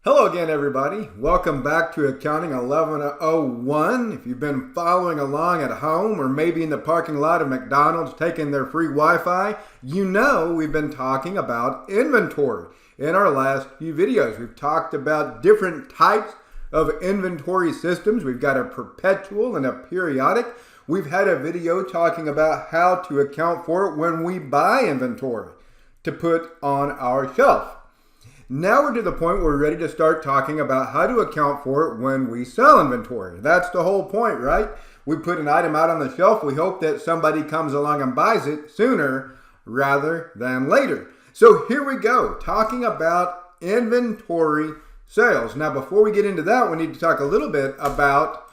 Hello again, everybody. Welcome back to Accounting 1101. If you've been following along at home or maybe in the parking lot of McDonald's taking their free Wi-Fi, you know we've been talking about inventory. In our last few videos, we've talked about different types of inventory systems. We've got a perpetual and a periodic. We've had a video talking about how to account for it when we buy inventory to put on our shelf. Now we're to the point where we're ready to start talking about how to account for it when we sell inventory. That's the whole point, right? We put an item out on the shelf. We hope that somebody comes along and buys it sooner rather than later. So here we go, talking about inventory sales. Now, before we get into that, we need to talk a little bit about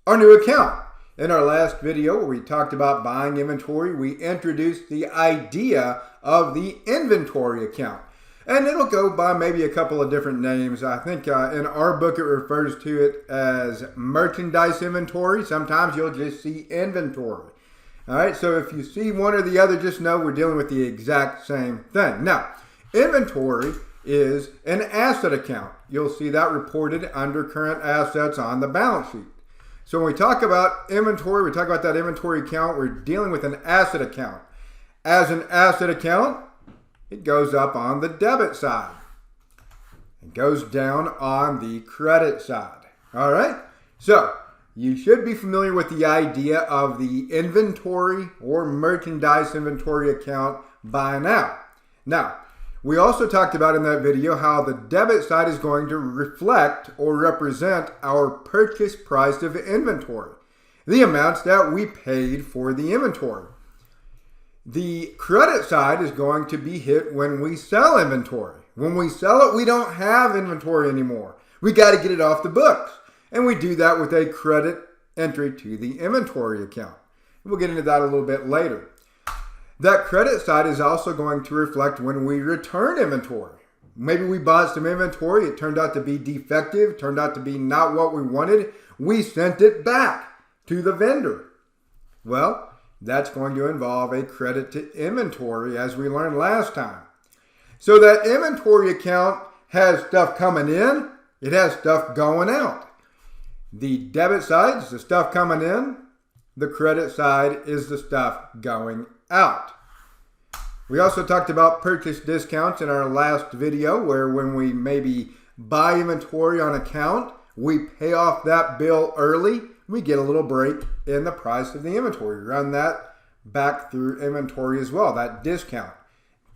our new account. In our last video where we talked about buying inventory, we introduced the idea of the inventory account. And it'll go by maybe a couple of different names. I think in our book it refers to it as merchandise inventory. Sometimes you'll just see inventory. All right, so if you see one or the other, just know we're dealing with the exact same thing. Now, inventory is an asset account. You'll see that reported under current assets on the balance sheet. So when we talk about inventory, we talk about that inventory account, we're dealing with an asset account. As an asset account, it goes up on the debit side. It goes down on the credit side. All right? So you should be familiar with the idea of the inventory or merchandise inventory account by now. Now, we also talked about in that video how the debit side is going to reflect or represent our purchase price of inventory, the amounts that we paid for the inventory. The credit side is going to be hit when we sell inventory. When we sell it, we don't have inventory anymore. We got to get it off the books. And we do that with a credit entry to the inventory account. We'll get into that a little bit later. That credit side is also going to reflect when we return inventory. Maybe we bought some inventory, it turned out to be defective, turned out to be not what we wanted. We sent it back to the vendor. Well, that's going to involve a credit to inventory as we learned last time. So that inventory account has stuff coming in, it has stuff going out. The debit side is the stuff coming in, the credit side is the stuff going out. We also talked about purchase discounts in our last video where when we maybe buy inventory on account, we pay off that bill early, we get a little break in the price of the inventory. Run that back through inventory as well, that discount.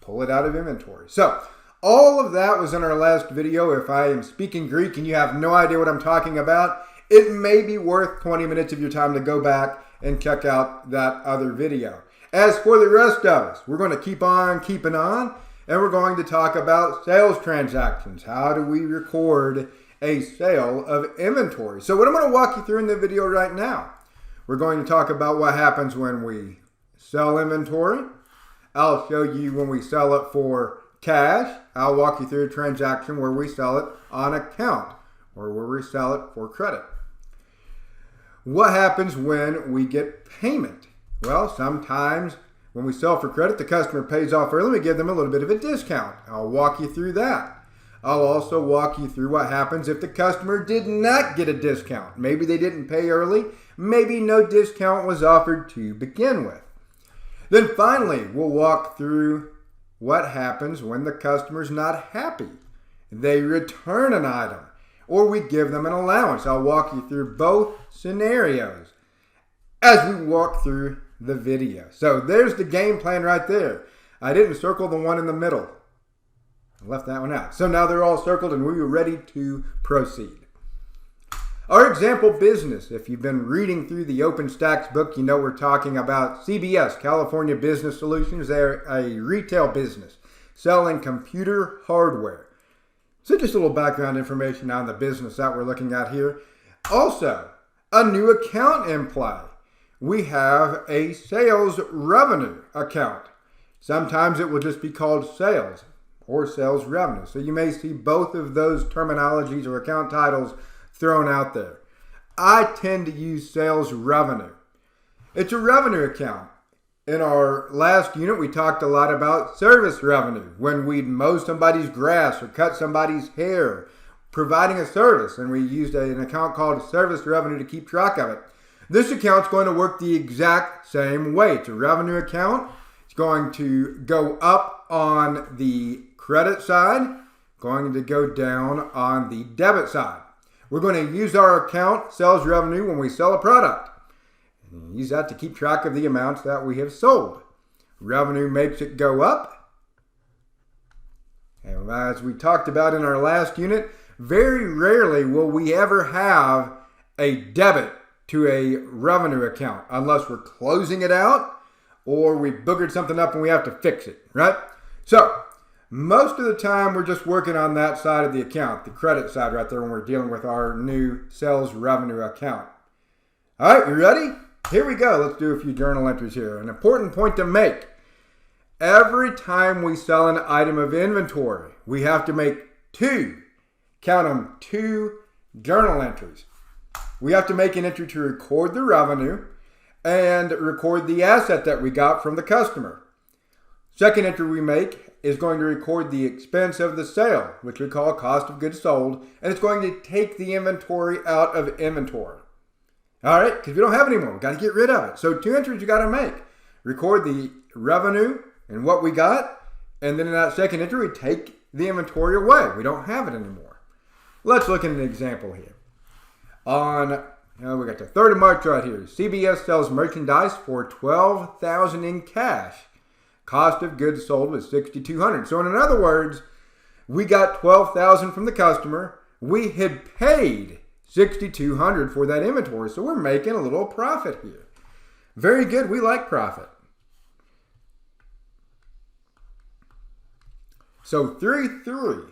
Pull it out of inventory. So all of that was in our last video. If I am speaking Greek and you have no idea what I'm talking about, it may be worth 20 minutes of your time to go back and check out that other video. As for the rest of us, we're going to keep on keeping on, and we're going to talk about sales transactions. How do we record a sale of inventory? So what I'm going to walk you through in the video right now, we're going to talk about what happens when we sell inventory. I'll show you when we sell it for cash. I'll walk you through a transaction where we sell it on account or where we sell it for credit. What happens when we get payment? Well, sometimes when we sell for credit, the customer pays off early. We give them a little bit of a discount. I'll walk you through that. I'll also walk you through what happens if the customer did not get a discount. Maybe they didn't pay early. Maybe no discount was offered to begin with. Then finally, we'll walk through what happens when the customer's not happy. They return an item or we give them an allowance. I'll walk you through both scenarios as we walk through the video. So there's the game plan right there. I didn't circle the one in the middle. I left that one out. So now they're all circled and we're ready to proceed. Our example business, if you've been reading through the OpenStax book, you know we're talking about CBS, California Business Solutions. They're a retail business selling computer hardware. So just a little background information on the business that we're looking at here. Also, a new account in play. We have a sales revenue account. Sometimes it will just be called sales or sales revenue. So you may see both of those terminologies or account titles thrown out there. I tend to use sales revenue. It's a revenue account. In our last unit, we talked a lot about service revenue, when we'd mow somebody's grass or cut somebody's hair, providing a service, and we used an account called service revenue to keep track of it. This account's going to work the exact same way. It's a revenue account. It's going to go up on the credit side, going to go down on the debit side. We're going to use our account, sales revenue, when we sell a product. Use that to keep track of the amounts that we have sold. Revenue makes it go up. And as we talked about in our last unit, very rarely will we ever have a debit to a revenue account unless we're closing it out or we boogered something up and we have to fix it, right? So most of the time we're just working on that side of the account, the credit side right there, when we're dealing with our new sales revenue account. All right, you ready? Here we go. Let's do a few journal entries here. An important point to make. Every time we sell an item of inventory, we have to make two journal entries. We have to make an entry to record the revenue and record the asset that we got from the customer. Second entry we make is going to record the expense of the sale, which we call cost of goods sold, and it's going to take the inventory out of inventory. All right, because we don't have any more. We've got to get rid of it. So two entries you got to make. Record the revenue and what we got, and then in that second entry, we take the inventory away. We don't have it anymore. Let's look at an example here. We got the 3rd of March right here. CBS sells merchandise for $12,000 in cash. Cost of goods sold was $6,200. So in other words, we got $12,000 from the customer. We had paid $6,200 for that inventory, so we're making a little profit here. Very good. We like profit. So 3-3.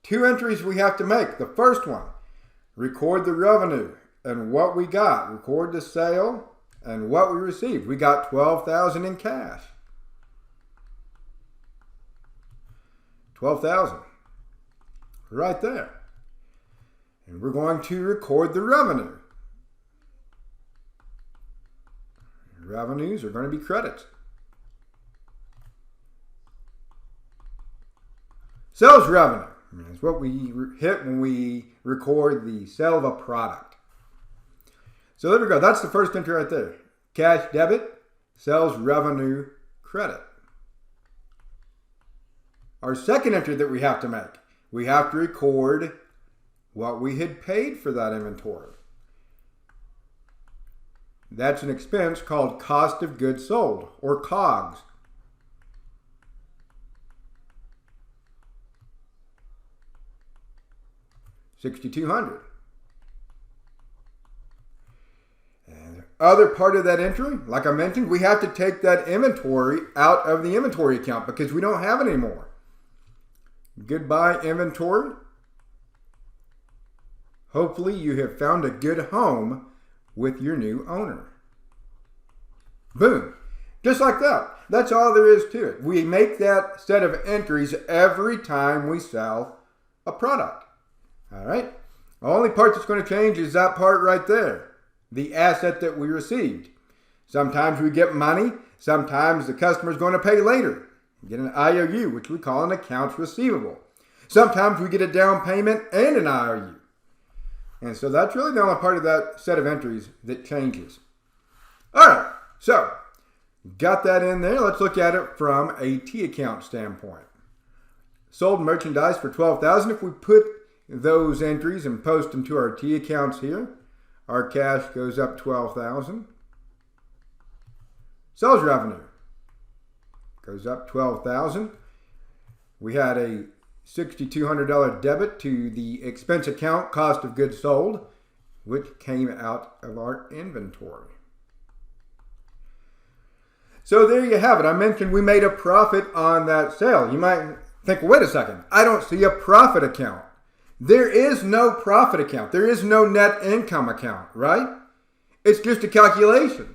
Two entries we have to make. The first one, record the revenue and what we got. Record the sale and what we received. We got $12,000 in cash. $12,000. Right there. And we're going to record the revenue. Revenues are going to be credits. Sales revenue is what we hit when we record the sale of a product. So there we go. That's the first entry right there. Cash debit, sales revenue credit. Our second entry that we have to make, we have to record what we had paid for that inventory. That's an expense called cost of goods sold, or COGS. $6,200. And the other part of that entry, like I mentioned, we have to take that inventory out of the inventory account because we don't have it anymore. Goodbye, inventory. Hopefully you have found a good home with your new owner. Boom. Just like that. That's all there is to it. We make that set of entries every time we sell a product. All right. The only part that's going to change is that part right there. The asset that we received. Sometimes we get money. Sometimes the customer is going to pay later. We get an IOU, which we call an accounts receivable. Sometimes we get a down payment and an IOU. And so that's really the only part of that set of entries that changes. All right, so got that in there. Let's look at it from a T account standpoint. Sold merchandise for $12,000. If we put those entries and post them to our T accounts here, our cash goes up $12,000. Sales revenue goes up $12,000. We had a $6,200 debit to the expense account, cost of goods sold, which came out of our inventory. So there you have it. I mentioned we made a profit on that sale. You might think, well, wait a second. I don't see a profit account. There is no profit account. There is no net income account, right? It's just a calculation.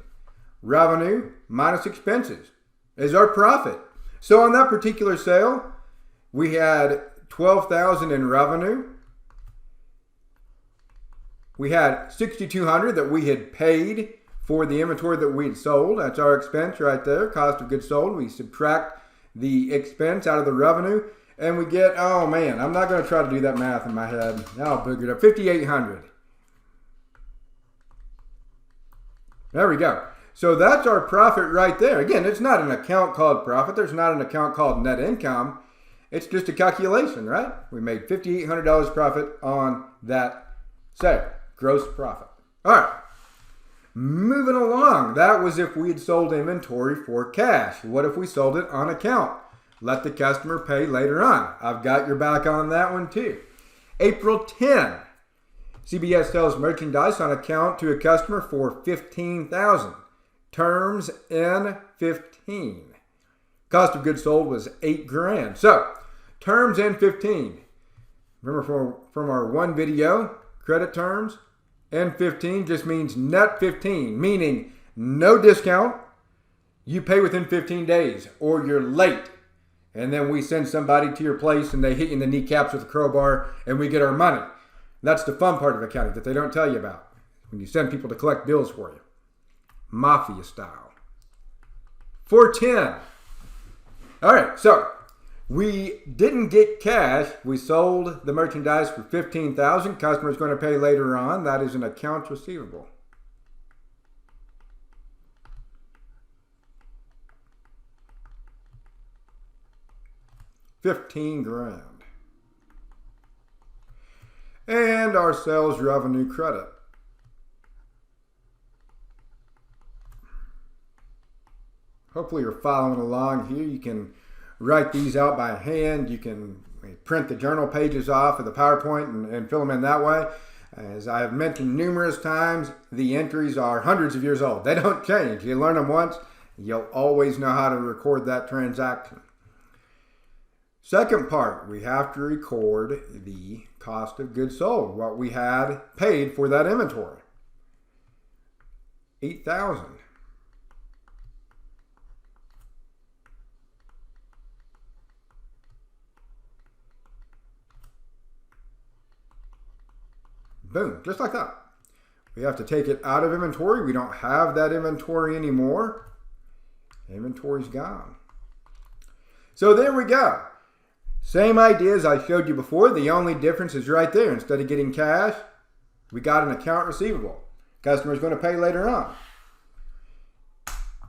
Revenue minus expenses is our profit. So on that particular sale, we had $12,000 in revenue. We had $6,200 that we had paid for the inventory that we'd sold. That's our expense right there, cost of goods sold. We subtract the expense out of the revenue, and we get, oh man, I'm not going to try to do that math in my head. I'll booger it up. $5,800. There we go. So that's our profit right there. Again, it's not an account called profit. There's not an account called net income. It's just a calculation, right? We made $5,800 profit on that sale. Gross profit. All right. Moving along. That was if we had sold inventory for cash. What if we sold it on account? Let the customer pay later on. I've got your back on that one too. April 10. CBS sells merchandise on account to a customer for $15,000. Terms in 15. Cost of goods sold was $8,000. So, terms in 15. Remember from our one video, credit terms, and 15 just means net 15, meaning no discount. You pay within 15 days or you're late. And then we send somebody to your place and they hit you in the kneecaps with a crowbar and we get our money. That's the fun part of accounting that they don't tell you about when you send people to collect bills for you. Mafia style. 410. All right, so we didn't get cash. We sold the merchandise for $15,000. Customer's going to pay later on. That is an accounts receivable. $15,000. And our sales revenue credit. Hopefully you're following along here. You can write these out by hand. You can print the journal pages off of the PowerPoint and fill them in that way. As I have mentioned numerous times, the entries are hundreds of years old. They don't change. You learn them once, you'll always know how to record that transaction. Second part, we have to record the cost of goods sold, what we had paid for that inventory. $8,000. Boom, just like that. We have to take it out of inventory. We don't have that inventory anymore. Inventory's gone. So there we go. Same idea as I showed you before. The only difference is right there. Instead of getting cash, we got an account receivable. Customer's going to pay later on.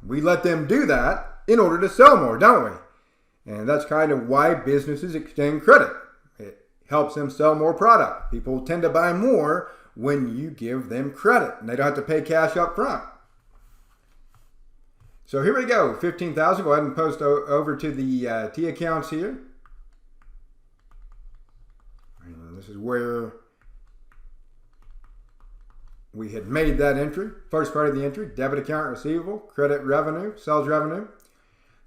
We let them do that in order to sell more, don't we? And that's kind of why businesses extend credit. It helps them sell more product. People tend to buy more when you give them credit, and they don't have to pay cash up front. So here we go, $15,000. Go ahead and post over to the T accounts here. And this is where we had made that entry. First part of the entry, debit account receivable, credit revenue, sales revenue.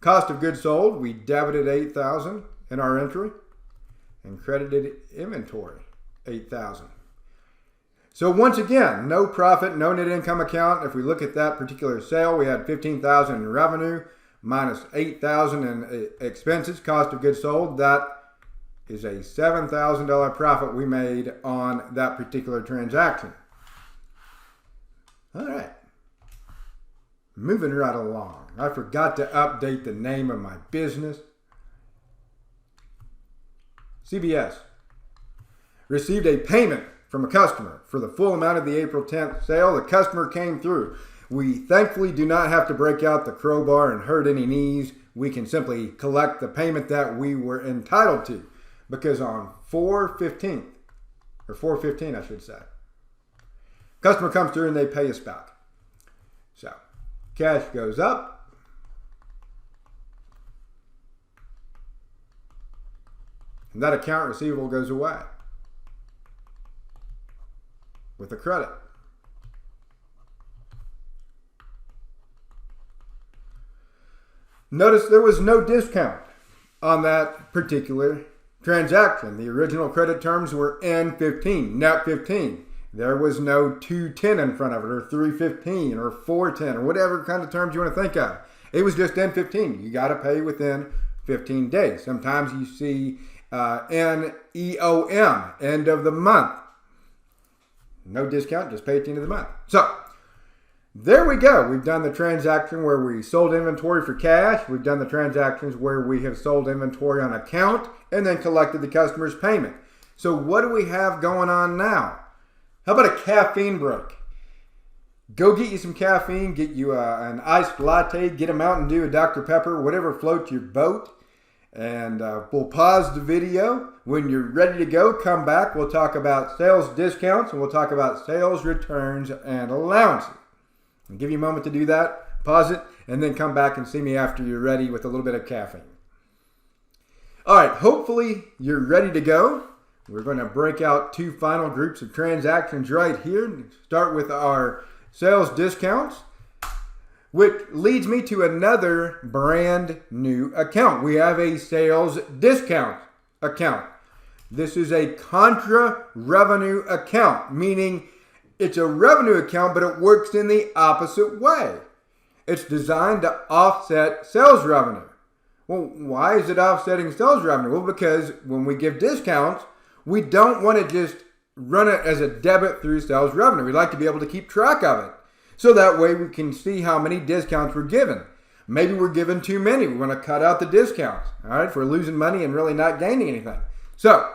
Cost of goods sold, we debited $8,000 in our entry and credited inventory, $8,000. So once again, no profit, no net income account. If we look at that particular sale, we had $15,000 in revenue minus $8,000 in expenses, cost of goods sold. That is a $7,000 profit we made on that particular transaction. All right. Moving right along. I forgot to update the name of my business. CBS received a payment from a customer for the full amount of the April 10th sale. The customer came through. We thankfully do not have to break out the crowbar and hurt any knees. We can simply collect the payment that we were entitled to, because on 4/15, or 4/15 I should say, customer comes through and they pay us back. So cash goes up. And that account receivable goes away with a credit. Notice there was no discount on that particular transaction. The original credit terms were N15, net 15. There was no 210 in front of it, or 315, or 410, or whatever kind of terms you want to think of. It was just N15. You got to pay within 15 days. Sometimes you see NEOM, end of the month. No discount, just pay at the end of the month. So There we go. We've done the transaction where we sold inventory for cash. We've done the transactions where we have sold inventory on account and then collected the customer's payment. So what do we have going on now? How about a caffeine break? Go get you some caffeine, get you an iced latte, get a Mountain Dew, a Dr. Pepper, whatever floats your boat. And we'll pause the video. When you're ready to go, come back. We'll talk about sales discounts and we'll talk about sales returns and allowances. I'll give you a moment to do that. Pause it and then come back and see me after you're ready with a little bit of caffeine. All right, hopefully you're ready to go. We're going to break out two final groups of transactions right here. Start with our sales discounts, which leads me to another brand new account. We have a sales discount account. This is a contra revenue account, meaning it's a revenue account, but it works in the opposite way. It's designed to offset sales revenue. Well, why is it offsetting sales revenue? Well, because when we give discounts, we don't want to just run it as a debit through sales revenue. We'd like to be able to keep track of it. So that way we can see how many discounts we're given. Maybe we're given too many. We want to cut out the discounts. All right, if we're losing money and really not gaining anything. So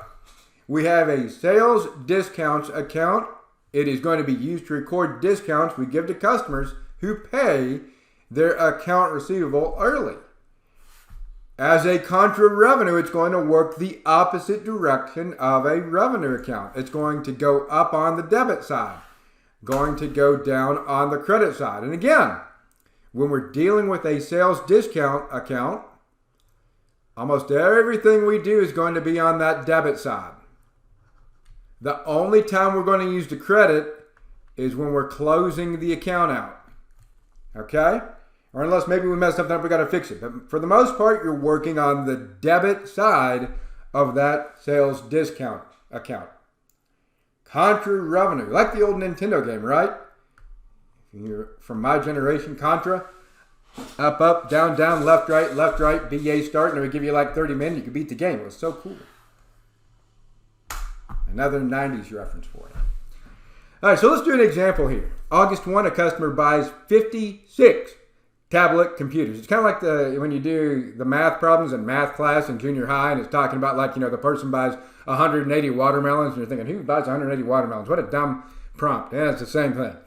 we have a sales discounts account. It is going to be used to record discounts we give to customers who pay their account receivable early. As a contra revenue, it's going to work the opposite direction of a revenue account. It's going to go up on the debit side, going to go down on the credit side. And again, when we're dealing with a sales discount account, almost everything we do is going to be on that debit side. The only time we're going to use the credit is when we're closing the account out. Okay? Or unless maybe we messed something up, we got to fix it. But for the most part, you're working on the debit side of that sales discount account. Contra revenue, like the old Nintendo game, right? You're from my generation, Contra. Up, up, down, down, left, right, BA start, and it would give you like 30 minutes. You could beat the game. It was so cool. Another 90s reference for you. All right, so let's do an example here. August 1, a customer buys 56 tablet computers. It's kind of like when you do the math problems in math class in junior high, and it's talking about like, the person buys 180 watermelons, and you're thinking, who buys 180 watermelons? What a dumb prompt. Yeah, it's the same thing.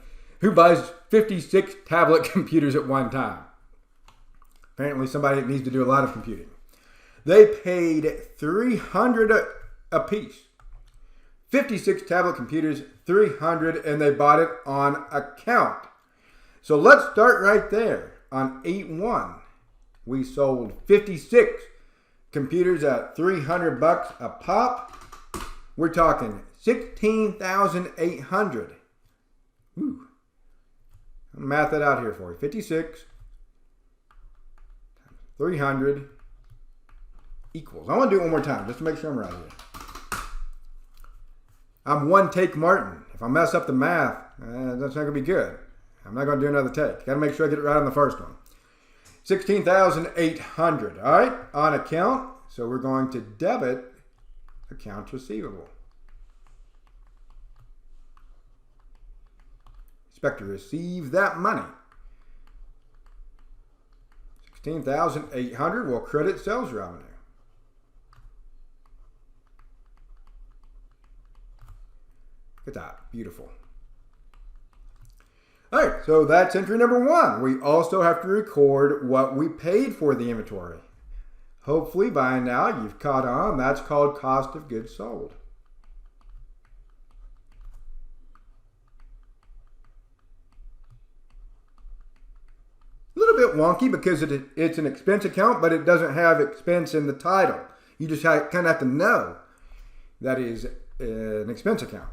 Who buys 56 tablet computers at one time? Apparently somebody that needs to do a lot of computing. They paid $300 a piece. 56 tablet computers, $300, and they bought it on account. So let's start right there. On 8/1, we sold 56 computers at $300 a pop. We're talking $16,800. Ooh. I'll math that out here for you. 56 times 300 equals. I want to do it one more time just to make sure I'm right here. I'm one take Martin. If I mess up the math, that's not going to be good. I'm not going to do another take. Got to make sure I get it right on the first one. 16,800. All right, on account. So we're going to debit accounts receivable. Expect to receive that money. 16,800 will credit sales revenue. Look at that. Beautiful. All right, so that's entry number 1. We also have to record what we paid for the inventory. Hopefully by now you've caught on. That's called cost of goods sold. A little bit wonky because it's an expense account, but it doesn't have expense in the title. You just kind of have to know that is an expense account.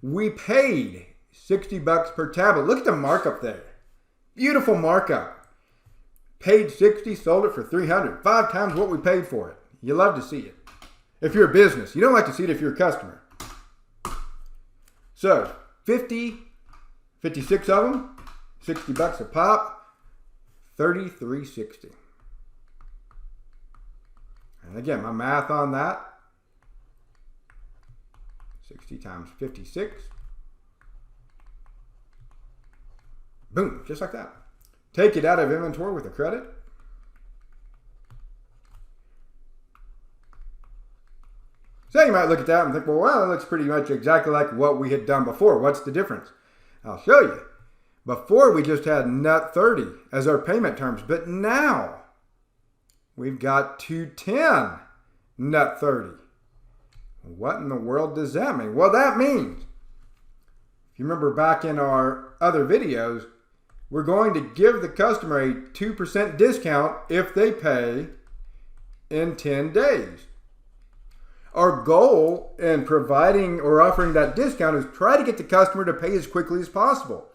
We paid $60 per tablet. Look at the markup there. Beautiful markup. Paid 60, sold it for 300. 5 times what we paid for it. You love to see it. If you're a business, you don't like to see it if you're a customer. So 56 of them, $60 a pop, $33.60. And again, my math on that, 60 times 56. Boom, just like that. Take it out of inventory with a credit. So you might look at that and think, well, that looks pretty much exactly like what we had done before. What's the difference? I'll show you. Before, we just had net 30 as our payment terms, but now we've got 210 net 30. What in the world does that mean? Well, that means, if you remember back in our other videos, we're going to give the customer a 2% discount if they pay in 10 days. Our goal in providing or offering that discount is try to get the customer to pay as quickly as possible.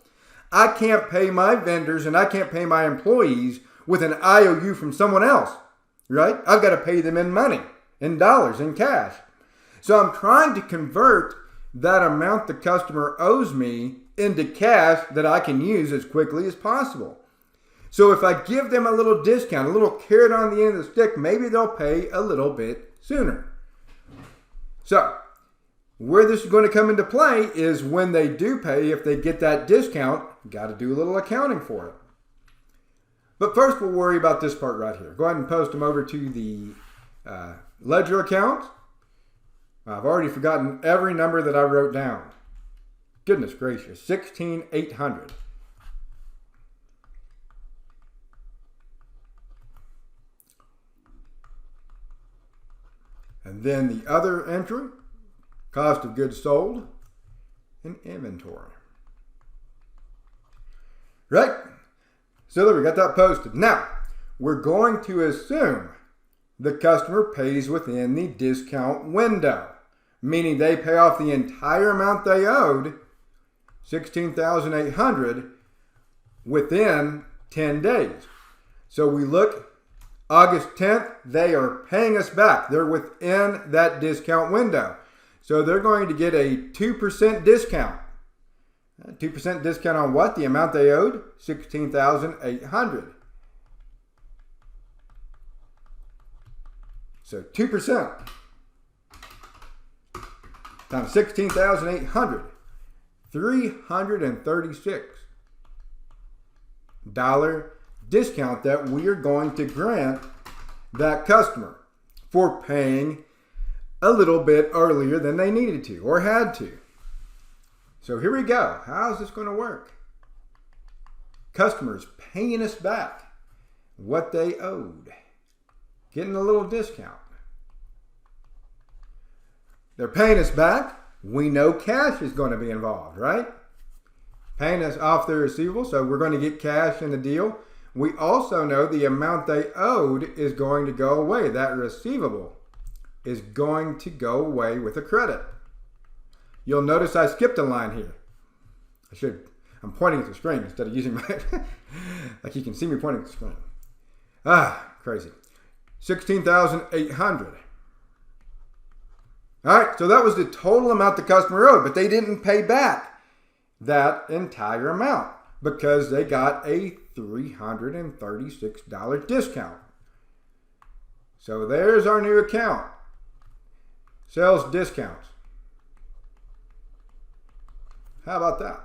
I can't pay my vendors and I can't pay my employees with an IOU from someone else, right? I've got to pay them in money, in dollars, in cash. So I'm trying to convert that amount the customer owes me into cash that I can use as quickly as possible. So if I give them a little discount, a little carrot on the end of the stick, maybe they'll pay a little bit sooner. So where this is going to come into play is when they do pay, if they get that discount, got to do a little accounting for it. But first we'll worry about this part right here. Go ahead and post them over to the ledger account. I've already forgotten every number that I wrote down. Goodness gracious, 16,800. And then the other entry, cost of goods sold and inventory. Right? So there, we got that posted. Now, we're going to assume the customer pays within the discount window, meaning they pay off the entire amount they owed, $16,800, within 10 days. So we look, August 10th, they are paying us back. They're within that discount window. So they're going to get a 2% discount. 2% discount on what? The amount they owed? $16,800. So 2% times $16,800, $336 discount that we are going to grant that customer for paying a little bit earlier than they needed to or had to. So here we go. How's this going to work? Customers paying us back what they owed, getting a little discount. They're paying us back. We know cash is going to be involved, right? Paying us off their receivable, so we're going to get cash in the deal. We also know the amount they owed is going to go away. That receivable is going to go away with a credit. You'll notice I skipped a line here. I'm pointing at the screen instead of using my, like you can see me pointing at the screen. Crazy. 16,800. All right, so that was the total amount the customer owed, but they didn't pay back that entire amount because they got a $336 discount. So there's our new account. Sales discounts. How about that?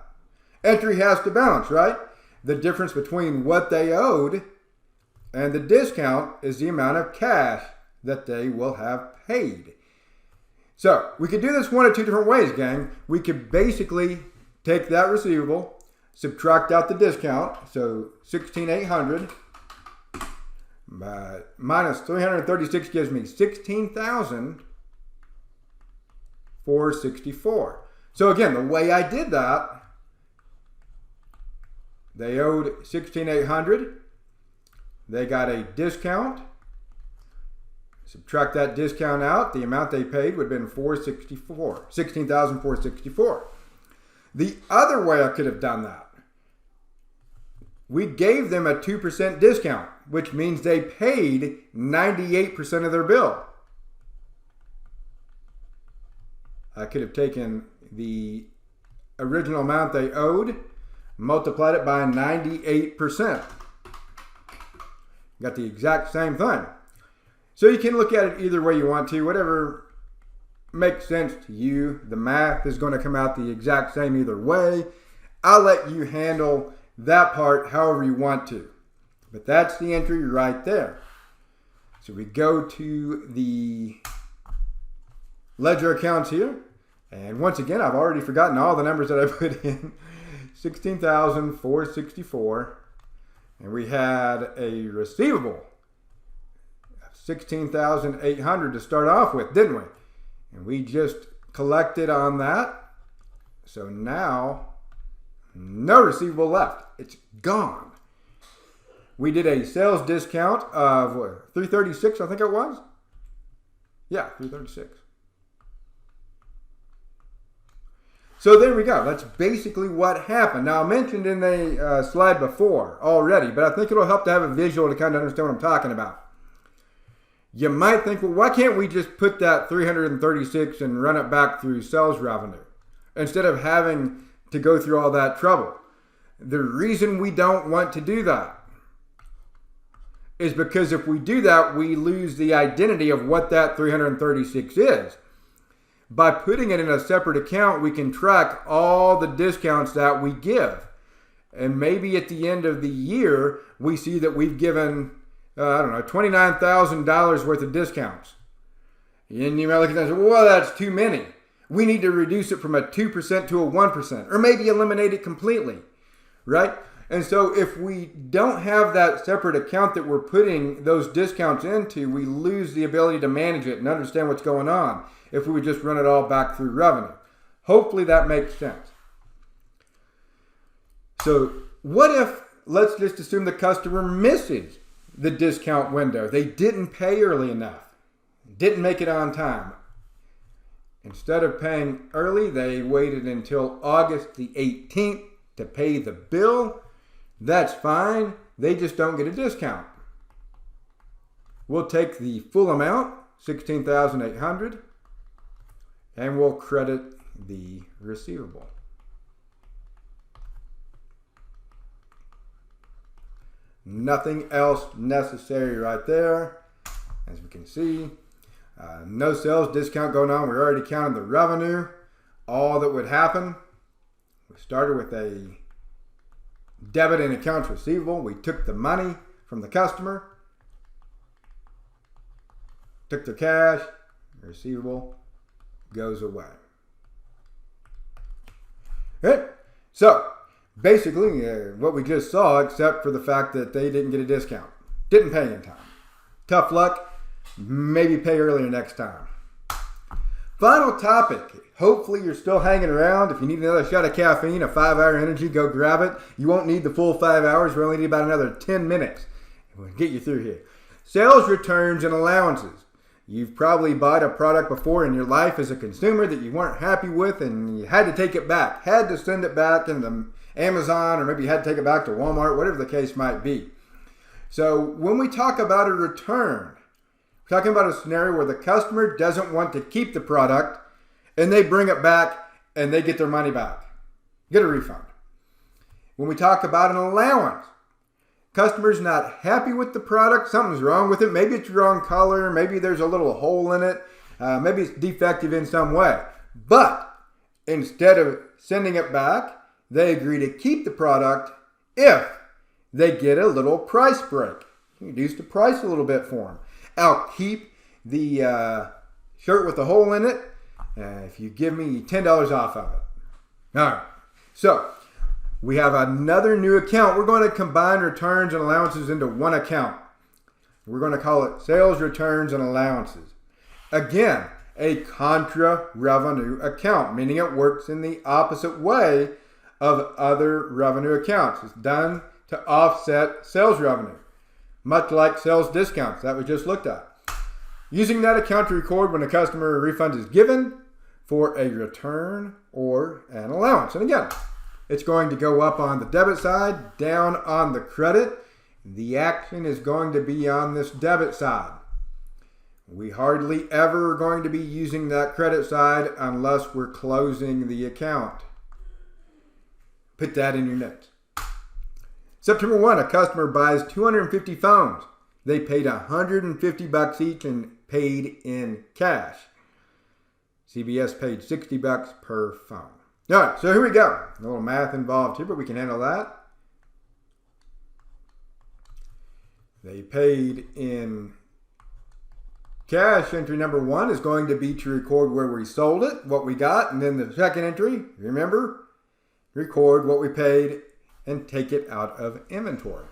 Entry has to balance, right? The difference between what they owed and the discount is the amount of cash that they will have paid. So we could do this one of two different ways, gang. We could basically take that receivable, subtract out the discount, so 16,800 minus 336 gives me 16,464. So again, the way I did that, they owed 16,800. They got a discount. Subtract that discount out. The amount they paid would have been 464, 16,464. The other way I could have done that, we gave them a 2% discount, which means they paid 98% of their bill. I could have taken the original amount they owed, multiplied it by 98%. Got the exact same thing. So you can look at it either way you want to, whatever makes sense to you. The math is going to come out the exact same either way. I'll let you handle that part however you want to. But that's the entry right there. So we go to the ledger accounts here. And once again, I've already forgotten all the numbers that I put in. 16,464. And we had a receivable of 16,800 to start off with, didn't we? And we just collected on that. So now, no receivable left. It's gone. We did a sales discount of what, $336, I think it was? Yeah, $336. So there we go. That's basically what happened. Now, I mentioned in the slide before already, but I think it'll help to have a visual to kind of understand what I'm talking about. You might think, well, why can't we just put that 336 and run it back through sales revenue instead of having to go through all that trouble? The reason we don't want to do that is because if we do that, we lose the identity of what that 336 is. By putting it in a separate account, we can track all the discounts that we give. And maybe at the end of the year, we see that we've given, $29,000 worth of discounts. And you might look at that and say, well, that's too many. We need to reduce it from a 2% to a 1%, or maybe eliminate it completely, right? And so if we don't have that separate account that we're putting those discounts into, we lose the ability to manage it and understand what's going on if we would just run it all back through revenue. Hopefully that makes sense. So what if, let's just assume the customer misses the discount window. They didn't pay early enough, didn't make it on time. Instead of paying early, they waited until August the 18th to pay the bill. That's fine. They just don't get a discount. We'll take the full amount, $16,800, and we'll credit the receivable. Nothing else necessary right there. As we can see, no sales discount going on. We already counted the revenue. All that would happen, we started with a debit in accounts receivable. We took the money from the customer, took their cash, the receivable goes away. Okay. So basically what we just saw, except for the fact that they didn't get a discount, didn't pay in time. Tough luck. Maybe pay earlier next time. Final topic. Hopefully you're still hanging around. If you need another shot of caffeine, a 5-hour energy, go grab it. You won't need the full 5 hours. We only need about another 10 minutes. We'll get you through here. Sales returns and allowances. You've probably bought a product before in your life as a consumer that you weren't happy with and you had to take it back. Had to send it back into Amazon, or maybe you had to take it back to Walmart, whatever the case might be. So when we talk about a return, we're talking about a scenario where the customer doesn't want to keep the product and they bring it back and they get their money back. Get a refund. When we talk about an allowance, customer's not happy with the product, something's wrong with it. Maybe it's wrong color, maybe there's a little hole in it, maybe it's defective in some way. But instead of sending it back, they agree to keep the product if they get a little price break. Reduce the price a little bit for them. I'll keep the shirt with the hole in it if you give me $10 off of it. All right. So we have another new account. We're going to combine returns and allowances into one account. We're going to call it sales returns and allowances. Again, a contra revenue account, meaning it works in the opposite way of other revenue accounts. It's done to offset sales revenue, much like sales discounts that we just looked at. Using that account to record when a customer refund is given for a return or an allowance. And again, it's going to go up on the debit side, down on the credit. The action is going to be on this debit side. We hardly ever are going to be using that credit side unless we're closing the account. Put that in your notes. September 1, a customer buys 250 phones. They paid $150 each and paid in cash. CBS paid $60 per phone. All right, so here we go. A little math involved here, but we can handle that. They paid in cash. Entry number 1 is going to be to record where we sold it, what we got, and then the second entry, remember, record what we paid and take it out of inventory.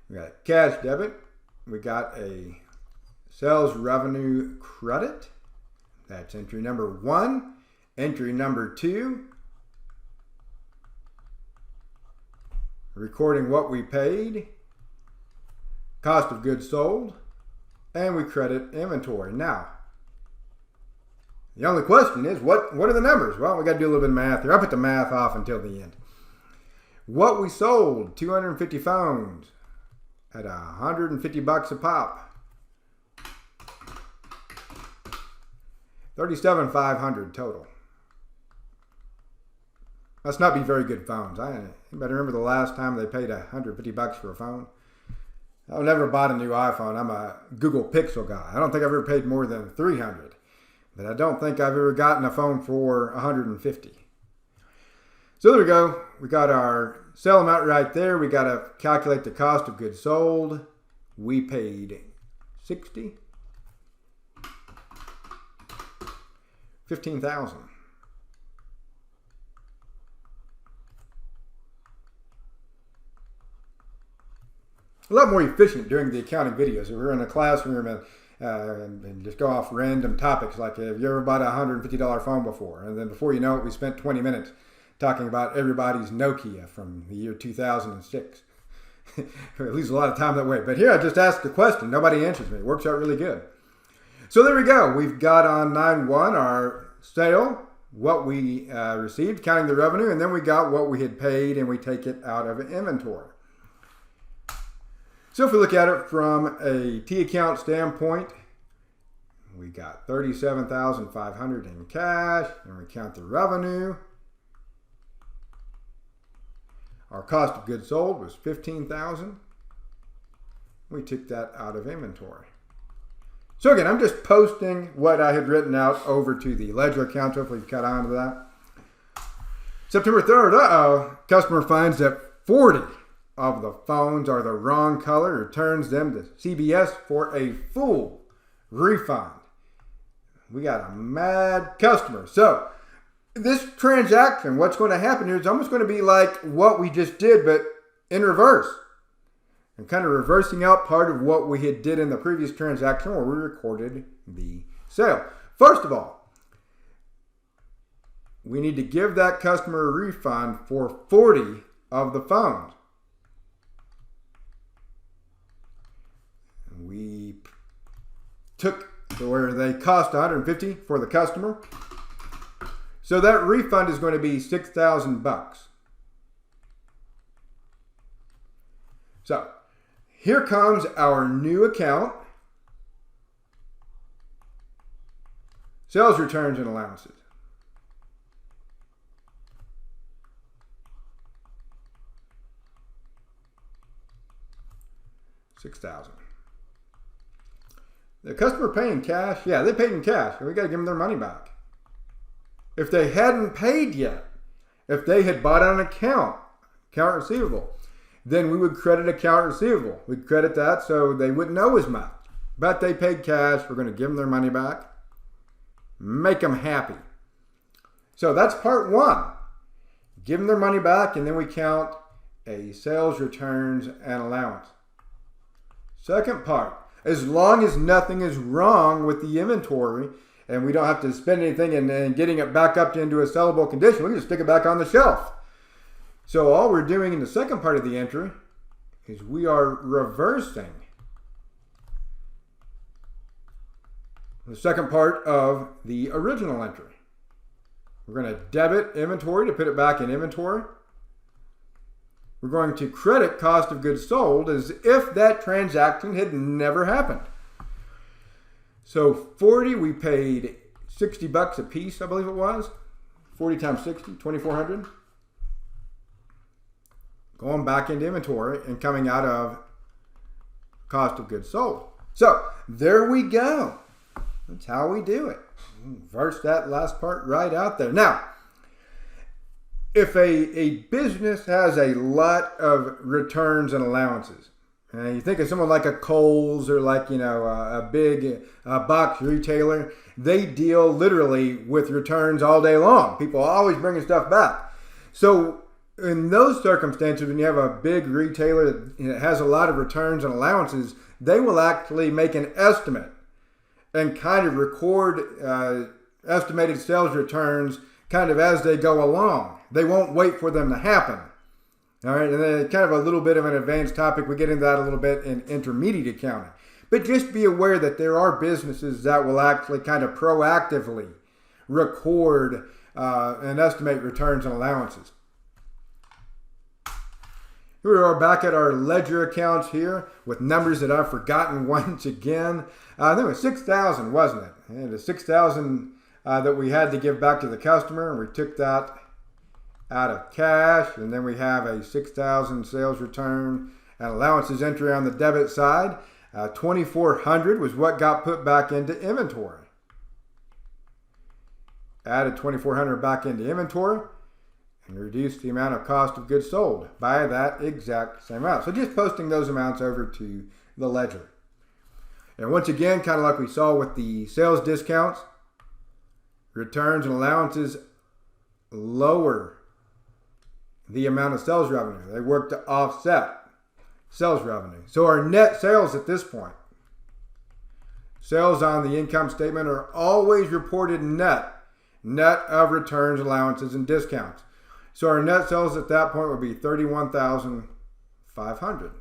We got a cash debit. We got a sales revenue credit. That's entry number 1. Entry number 2, recording what we paid, cost of goods sold, and we credit inventory. Now, the only question is, what are the numbers? Well, we got to do a little bit of math here. I'll put the math off until the end. What we sold, 250 phones at $150 a pop. $37,500 total. Must not be very good phones. You better remember the last time they paid $150 for a phone. I've never bought a new iPhone. I'm a Google Pixel guy. I don't think I've ever paid more than $300. But I don't think I've ever gotten a phone for $150. So there we go. We got our sale amount right there. We got to calculate the cost of goods sold. We paid $15,000. A lot more efficient doing the accounting videos. If we're in a classroom and just go off random topics, like have you ever bought a $150 phone before? And then before you know it, we spent 20 minutes talking about everybody's Nokia from the year 2006. At least a lot of time that way. But here I just asked a question. Nobody answers me. It works out really good. So there we go. We've got on 9-1 our sale, what we received, counting the revenue, and then we got what we had paid, and we take it out of inventory. So if we look at it from a T account standpoint, we got $37,500 in cash, and we count the revenue. Our cost of goods sold was $15,000. We took that out of inventory. So again, I'm just posting what I had written out over to the ledger account. Hopefully you've caught on to that. September 3rd, customer finds that 40 of the phones are the wrong color, returns them to CBS for a full refund. We got a mad customer. So this transaction, what's going to happen here is almost going to be like what we just did, but in reverse. And kind of reversing out part of what we had did in the previous transaction where we recorded the sale. First of all, we need to give that customer a refund for 40 of the phones. We took where they cost $150 for the customer. So that refund is going to be $6,000. So here comes our new account. Sales returns and allowances. $6,000. The customer paying cash, yeah, they paid in cash. We got to give them their money back. If they hadn't paid yet, if they had bought an account receivable, then we would credit account receivable. We'd credit that so they wouldn't owe as much. But they paid cash. We're going to give them their money back. Make them happy. So that's part 1. Give them their money back, and then we count a sales returns and allowance. Second part. As long as nothing is wrong with the inventory and we don't have to spend anything and getting it back up into a sellable condition, we can just stick it back on the shelf. So all we're doing in the second part of the entry is we are reversing the second part of the original entry. We're going to debit inventory to put it back in inventory. We're going to credit cost of goods sold as if that transaction had never happened. So 40, we paid $60 a piece, I believe it was. 40 times 60, 2,400. Going back into inventory and coming out of cost of goods sold. So there we go. That's how we do it. Reverse that last part right out there. Now, if a business has a lot of returns and allowances, You think of someone like a Kohl's or like, a big box retailer. They deal literally with returns all day long. People are always bringing stuff back. So in those circumstances, when you have a big retailer that has a lot of returns and allowances, they will actually make an estimate and kind of record estimated sales returns kind of as they go along. They won't wait for them to happen. All right, and then kind of a little bit of an advanced topic. We get into that a little bit in intermediate accounting. But just be aware that there are businesses that will actually kind of proactively record and estimate returns and allowances. Here we are back at our ledger accounts here with numbers that I've forgotten once again. I think it was $6,000, wasn't it? And the $6,000 that we had to give back to the customer, and we took that out of cash, and then we have a $6,000 sales return and allowances entry on the debit side. $2,400 was what got put back into inventory. Added $2,400 back into inventory and reduced the amount of cost of goods sold by that exact same amount. So just posting those amounts over to the ledger. And once again, kind of like we saw with the sales discounts, returns and allowances lower the amount of sales revenue. They work to offset sales revenue. So our net sales at this point, sales on the income statement are always reported net of returns, allowances, and discounts. So our net sales at that point would be $31,500.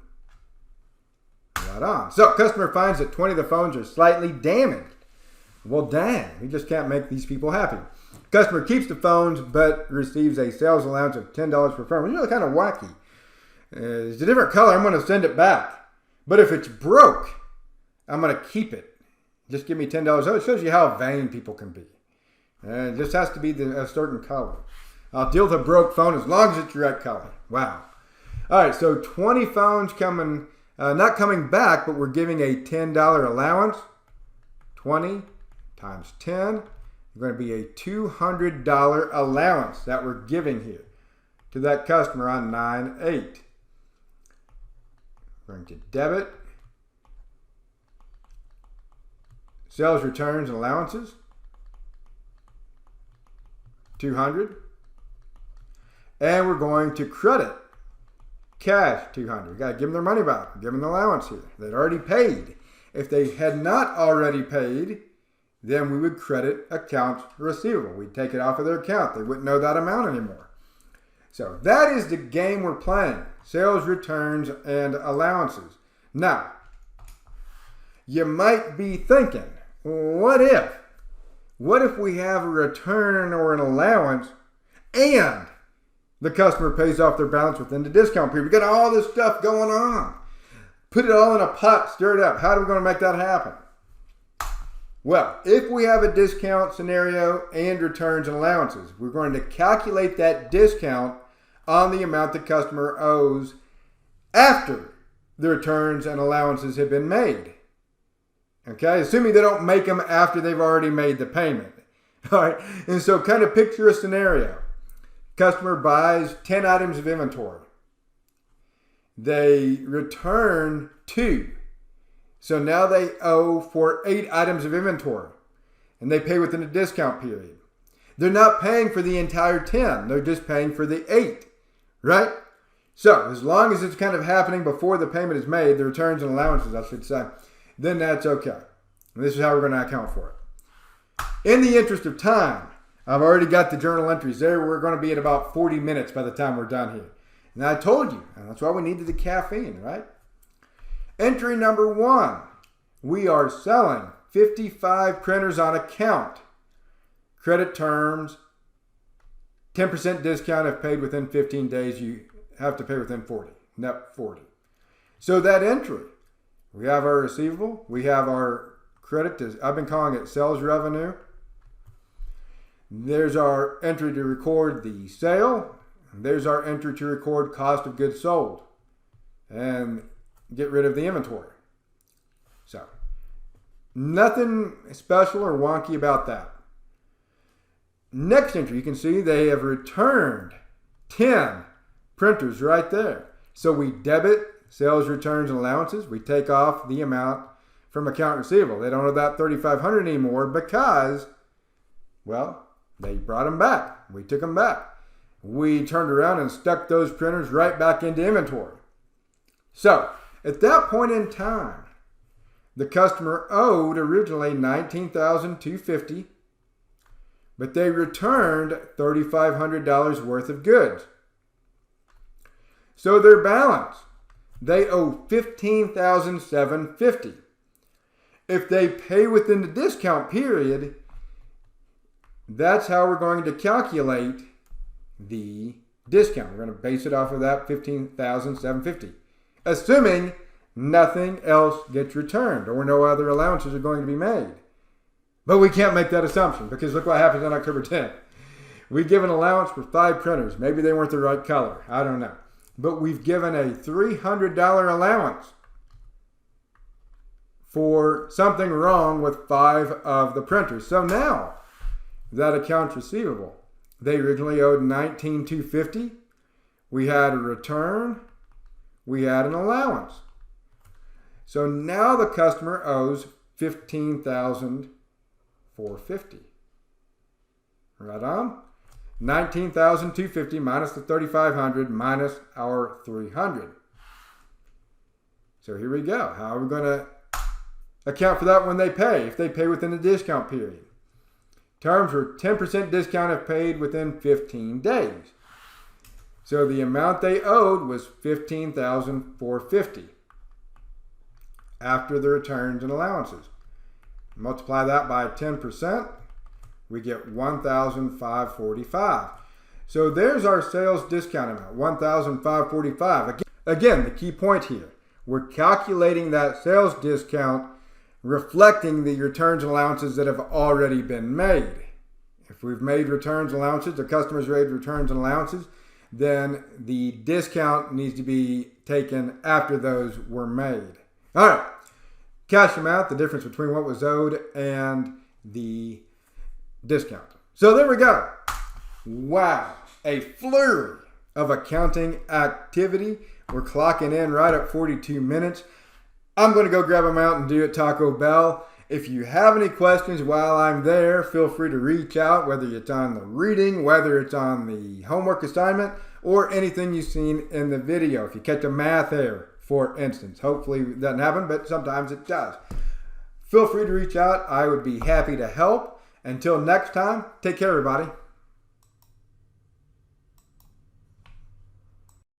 Right on. So customer finds that 20 of the phones are slightly damaged. Well, dang, we just can't make these people happy. Customer keeps the phones but receives a sales allowance of $10 per phone. It's really kind of wacky. It's a different color. I'm going to send it back. But if it's broke, I'm going to keep it. Just give me $10. Oh, it shows you how vain people can be. It just has to be a certain color. I'll deal with a broke phone as long as it's the right color. Wow. All right, so 20 phones coming, not coming back, but we're giving a $10 allowance. 20 times 10. Going to be a $200 allowance that we're giving here to that customer on 9/8. Going to debit sales returns and allowances, $200, and we're going to credit cash $200. We got to give them their money back. Give them the allowance here. They'd already paid. If they had not already paid, then we would credit accounts receivable. We'd take it off of their account. They wouldn't know that amount anymore. So that is the game we're playing. Sales returns and allowances. Now, you might be thinking, what if we have a return or an allowance and the customer pays off their balance within the discount period? We got all this stuff going on. Put it all in a pot, stir it up. How are we going to make that happen? Well, if we have a discount scenario and returns and allowances, we're going to calculate that discount on the amount the customer owes after the returns and allowances have been made. Okay, assuming they don't make them after they've already made the payment. All right, and so kind of picture a scenario. Customer buys 10 items of inventory. They return 2. So now they owe for 8 items of inventory, and they pay within a discount period. They're not paying for the entire 10. They're just paying for the 8, right? So as long as it's kind of happening before the payment is made, the returns and allowances, I should say, then that's okay. And this is how we're going to account for it. In the interest of time, I've already got the journal entries there. We're going to be at about 40 minutes by the time we're done here. And I told you, and that's why we needed the caffeine, right? Entry number 1, we are selling 55 printers on account. Credit terms, 10% discount if paid within 15 days. You have to pay within 40, net 40. So that entry, we have our receivable, we have our credit, I've been calling it sales revenue. There's our entry to record the sale. There's our entry to record cost of goods sold. And get rid of the inventory. So, nothing special or wonky about that. Next entry, you can see they have returned 10 printers right there. So we debit sales returns and allowances, we take off the amount from account receivable. They don't owe that $3,500 anymore because, well, they brought them back. We took them back. We turned around and stuck those printers right back into inventory. So at that point in time, the customer owed originally $19,250, but they returned $3,500 worth of goods. So their balance, they owe $15,750. If they pay within the discount period, that's how we're going to calculate the discount. We're going to base it off of that $15,750, assuming nothing else gets returned or no other allowances are going to be made. But we can't make that assumption because look what happens on October 10th. We give an allowance for 5 printers. Maybe they weren't the right color. I don't know. But we've given a $300 allowance for something wrong with 5 of the printers. So now that accounts receivable, they originally owed $19,250. We had a return. We had an allowance. So now the customer owes $15,450. Right on. $19,250 minus the $3,500 minus our $300. So here we go. How are we going to account for that when they pay? If they pay within the discount period. Terms are 10% discount if paid within 15 days. So the amount they owed was $15,450 after the returns and allowances. Multiply that by 10%, we get $1,545. So there's our sales discount amount, $1,545. Again, the key point here, we're calculating that sales discount reflecting the returns and allowances that have already been made. If we've made returns and allowances, the customer's made returns and allowances, then the discount needs to be taken after those were made. All right, cash amount, the difference between what was owed and the discount. So there we go. Wow, a flurry of accounting activity. We're clocking in right at 42 minutes. I'm going to go grab a Mountain Dew at Taco Bell. If you have any questions while I'm there, feel free to reach out, whether it's on the reading, whether it's on the homework assignment, or anything you've seen in the video. If you catch a math error, for instance. Hopefully it doesn't happen, but sometimes it does. Feel free to reach out. I would be happy to help. Until next time, take care, everybody.